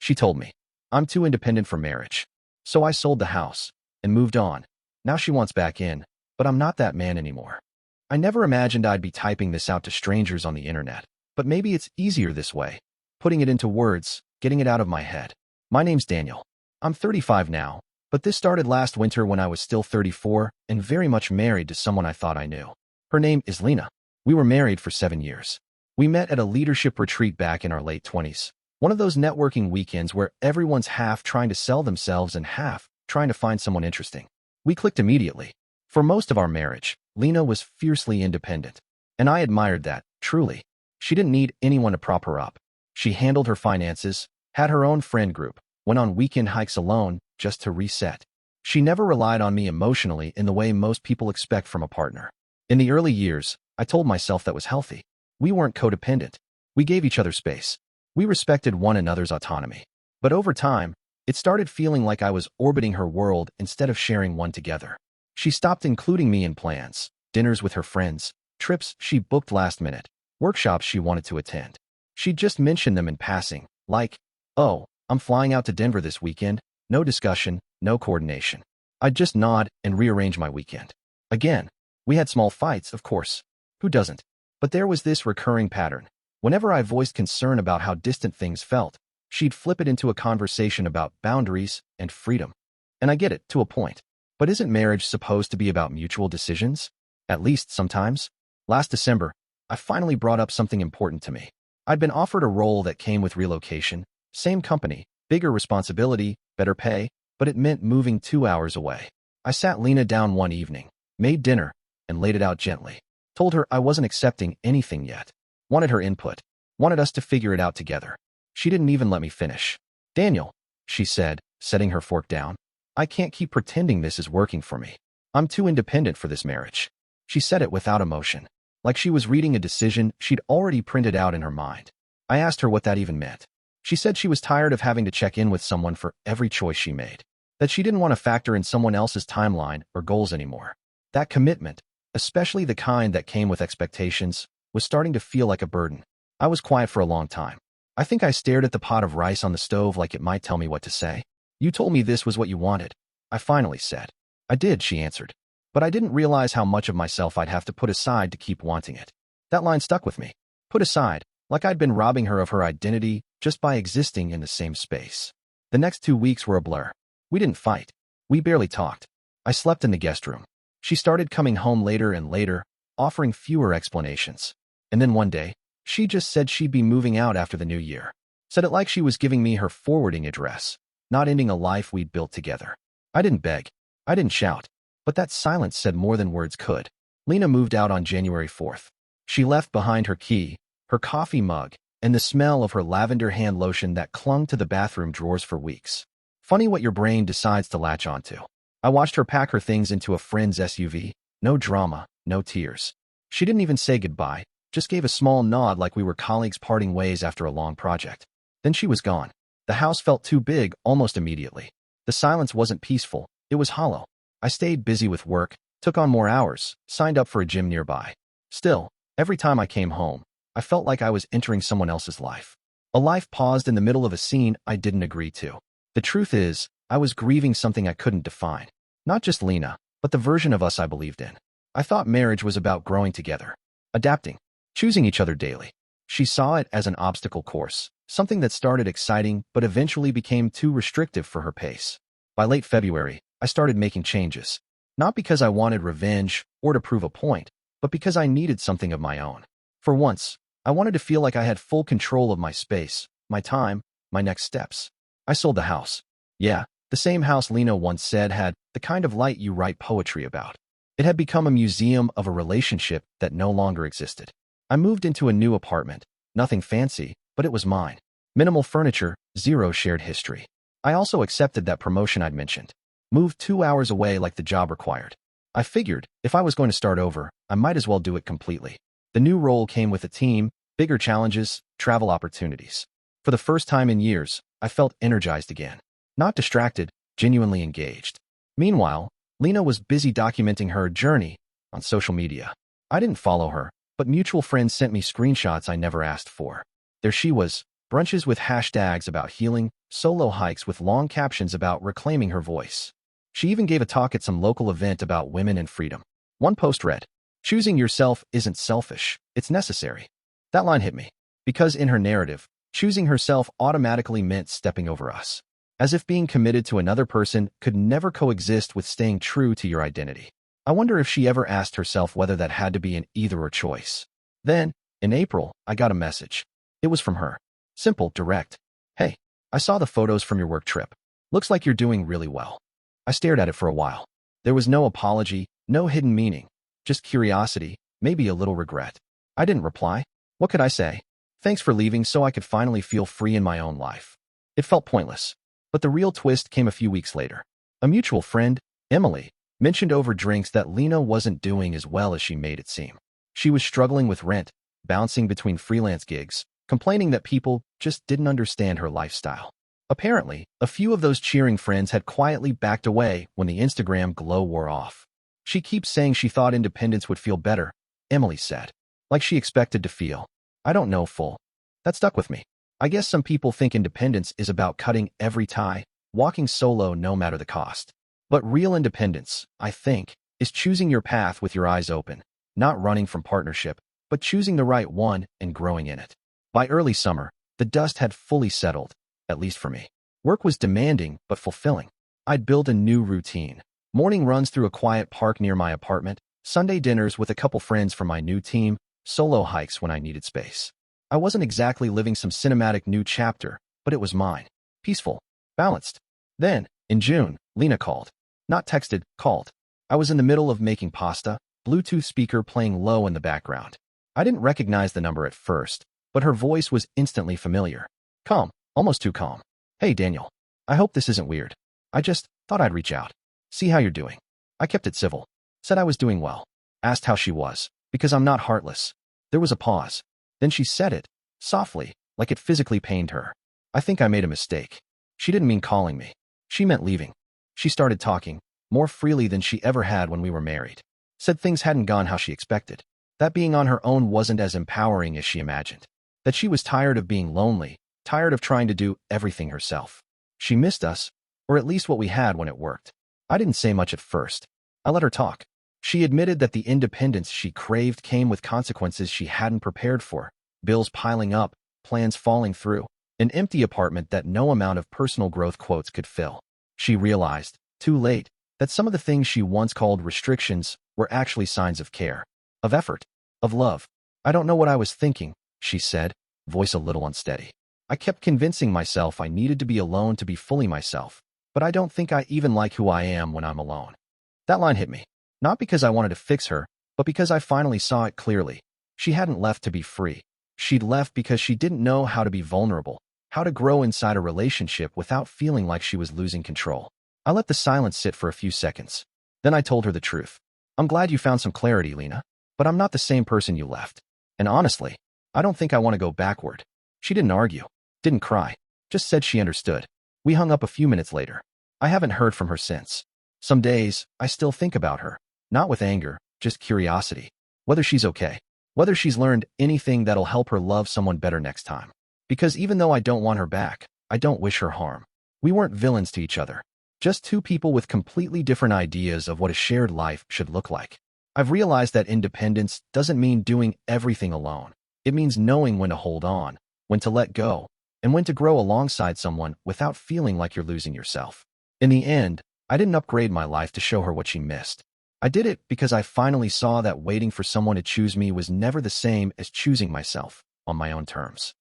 She told me, "I'm too independent for marriage." So I sold the house and moved on. Now she wants back in, but I'm not that man anymore. I never imagined I'd be typing this out to strangers on the internet, but maybe it's easier this way. Putting it into words, getting it out of my head. My name's Daniel. I'm 35 now, but this started last winter when I was still 34 and very much married to someone I thought I knew. Her name is Lena. We were married for 7 years. We met at a leadership retreat back in our late 20s. One of those networking weekends where everyone's half trying to sell themselves and half trying to find someone interesting. We clicked immediately. For most of our marriage, Lena was fiercely independent, and I admired that, truly. She didn't need anyone to prop her up. She handled her finances, had her own friend group, went on weekend hikes alone just to reset. She never relied on me emotionally in the way most people expect from a partner. In the early years, I told myself that was healthy. We weren't codependent. We gave each other space. We respected one another's autonomy. But over time, it started feeling like I was orbiting her world instead of sharing one together. She stopped including me in plans, dinners with her friends, trips she booked last minute, workshops she wanted to attend. She'd just mention them in passing, like, "Oh, I'm flying out to Denver this weekend." No discussion, no coordination. I'd just nod and rearrange my weekend. Again, we had small fights, of course. Who doesn't? But there was this recurring pattern. Whenever I voiced concern about how distant things felt, she'd flip it into a conversation about boundaries and freedom. And I get it, to a point. But isn't marriage supposed to be about mutual decisions? At least sometimes. Last December, I finally brought up something important to me. I'd been offered a role that came with relocation, same company, bigger responsibility, better pay, but it meant moving 2 hours away. I sat Lena down one evening, made dinner, and laid it out gently. Told her I wasn't accepting anything yet. Wanted her input. Wanted us to figure it out together. She didn't even let me finish. "Daniel," she said, setting her fork down, "I can't keep pretending this is working for me. I'm too independent for this marriage." She said it without emotion, like she was reading a decision she'd already printed out in her mind. I asked her what that even meant. She said she was tired of having to check in with someone for every choice she made, that she didn't want to factor in someone else's timeline or goals anymore. That commitment, especially the kind that came with expectations, was starting to feel like a burden. I was quiet for a long time. I think I stared at the pot of rice on the stove like it might tell me what to say. "You told me this was what you wanted," I finally said. "I did," she answered. "But I didn't realize how much of myself I'd have to put aside to keep wanting it." That line stuck with me. Put aside, like I'd been robbing her of her identity just by existing in the same space. The next 2 weeks were a blur. We didn't fight. We barely talked. I slept in the guest room. She started coming home later and later, offering fewer explanations. And then one day, she just said she'd be moving out after the new year. Said it like she was giving me her forwarding address, not ending a life we'd built together. I didn't beg. I didn't shout. But that silence said more than words could. Lena moved out on January 4th. She left behind her key, her coffee mug, and the smell of her lavender hand lotion that clung to the bathroom drawers for weeks. Funny what your brain decides to latch onto. I watched her pack her things into a friend's SUV. No drama, no tears. She didn't even say goodbye, just gave a small nod like we were colleagues parting ways after a long project. Then she was gone. The house felt too big almost immediately. The silence wasn't peaceful, it was hollow. I stayed busy with work, took on more hours, signed up for a gym nearby. Still, every time I came home, I felt like I was entering someone else's life. A life paused in the middle of a scene I didn't agree to. The truth is, I was grieving something I couldn't define. Not just Lena, but the version of us I believed in. I thought marriage was about growing together, adapting, choosing each other daily. She saw it as an obstacle course, something that started exciting but eventually became too restrictive for her pace. By late February, I started making changes. Not because I wanted revenge or to prove a point, but because I needed something of my own. For once, I wanted to feel like I had full control of my space, my time, my next steps. I sold the house. Yeah, the same house Lena once said had the kind of light you write poetry about. It had become a museum of a relationship that no longer existed. I moved into a new apartment, nothing fancy, but it was mine. Minimal furniture, zero shared history. I also accepted that promotion I'd mentioned. Moved 2 hours away like the job required. I figured, if I was going to start over, I might as well do it completely. The new role came with a team, bigger challenges, travel opportunities. For the first time in years, I felt energized again. Not distracted, genuinely engaged. Meanwhile, Lena was busy documenting her journey on social media. I didn't follow her, but mutual friends sent me screenshots I never asked for. There she was, brunches with hashtags about healing, solo hikes with long captions about reclaiming her voice. She even gave a talk at some local event about women and freedom. One post read, "Choosing yourself isn't selfish, it's necessary." That line hit me, because in her narrative, choosing herself automatically meant stepping over us, as if being committed to another person could never coexist with staying true to your identity. I wonder if she ever asked herself whether that had to be an either-or choice. Then, in April, I got a message. It was from her. Simple, direct. "Hey, I saw the photos from your work trip. Looks like you're doing really well." I stared at it for a while. There was no apology, no hidden meaning, just curiosity, maybe a little regret. I didn't reply. What could I say? Thanks for leaving so I could finally feel free in my own life. It felt pointless. But the real twist came a few weeks later. A mutual friend, Emily, mentioned over drinks that Lena wasn't doing as well as she made it seem. She was struggling with rent, bouncing between freelance gigs, complaining that people just didn't understand her lifestyle. Apparently, a few of those cheering friends had quietly backed away when the Instagram glow wore off. "She keeps saying she thought independence would feel better," Emily said. "Like she expected to feel. I don't know full." That stuck with me. I guess some people think independence is about cutting every tie, walking solo no matter the cost. But real independence, I think, is choosing your path with your eyes open, not running from partnership, but choosing the right one and growing in it. By early summer, the dust had fully settled, at least for me. Work was demanding but fulfilling. I'd built a new routine. Morning runs through a quiet park near my apartment, Sunday dinners with a couple friends from my new team, solo hikes when I needed space. I wasn't exactly living some cinematic new chapter, but it was mine. Peaceful, balanced. Then, in June, Lena called. Not texted, called. I was in the middle of making pasta, Bluetooth speaker playing low in the background. I didn't recognize the number at first, but her voice was instantly familiar. Calm, almost too calm. "Hey, Daniel. I hope this isn't weird. I just thought I'd reach out. See how you're doing." I kept it civil. Said I was doing well. Asked how she was, because I'm not heartless. There was a pause. Then she said it, softly, like it physically pained her. "I think I made a mistake." She didn't mean calling me. She meant leaving. She started talking, more freely than she ever had when we were married. Said things hadn't gone how she expected. That being on her own wasn't as empowering as she imagined. That she was tired of being lonely, tired of trying to do everything herself. She missed us, or at least what we had when it worked. I didn't say much at first. I let her talk. She admitted that the independence she craved came with consequences she hadn't prepared for. Bills piling up, plans falling through, an empty apartment that no amount of personal growth quotes could fill. She realized, too late, that some of the things she once called restrictions were actually signs of care, of effort, of love. "I don't know what I was thinking," she said, voice a little unsteady. "I kept convincing myself I needed to be alone to be fully myself, but I don't think I even like who I am when I'm alone." That line hit me. Not because I wanted to fix her, but because I finally saw it clearly. She hadn't left to be free. She'd left because she didn't know how to be vulnerable, how to grow inside a relationship without feeling like she was losing control. I let the silence sit for a few seconds. Then I told her the truth. "I'm glad you found some clarity, Lena, but I'm not the same person you left. And honestly, I don't think I want to go backward." She didn't argue, didn't cry, just said she understood. We hung up a few minutes later. I haven't heard from her since. Some days, I still think about her, not with anger, just curiosity. Whether she's okay. Whether she's learned anything that'll help her love someone better next time. Because even though I don't want her back, I don't wish her harm. We weren't villains to each other. Just two people with completely different ideas of what a shared life should look like. I've realized that independence doesn't mean doing everything alone. It means knowing when to hold on, when to let go, and when to grow alongside someone without feeling like you're losing yourself. In the end, I didn't upgrade my life to show her what she missed. I did it because I finally saw that waiting for someone to choose me was never the same as choosing myself on my own terms.